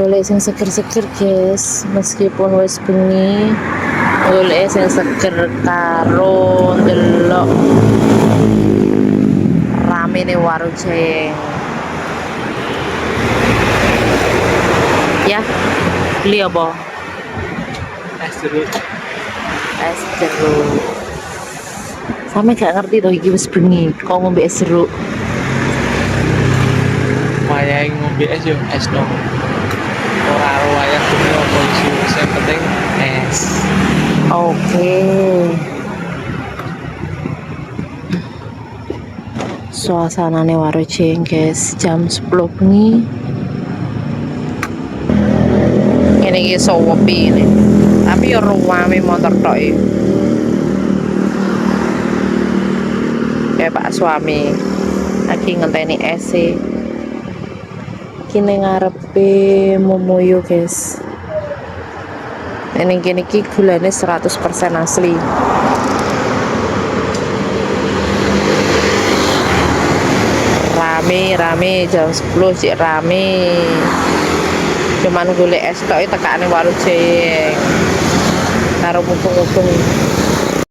golek sing seger-seger guys, meskipun wis bengi golek sing seger karo ndelok ramene warung jeng. Ya, beli apa? Es jeruk. Es jeruk. Sampe gak ngerti toh iki wis bengi, kok ngombe es jeruk. Wayang ngombe es yo es dong. Ora wayang bengi apa isu, yang penting es. Oke. Suasanane warung jeng guys, jam 10 bengi. Ini iki sepi ini. Tapi ya ruame motor tok iki. Kayak Pak suami lagi ngenteni es e. Kini ngarepe Momoyo guys. Ini gini ki gulanya 100% asli. Rame jam 10 sih rame. Cuman golek es tok tekane warung jeng. Karo mumpung-mumpung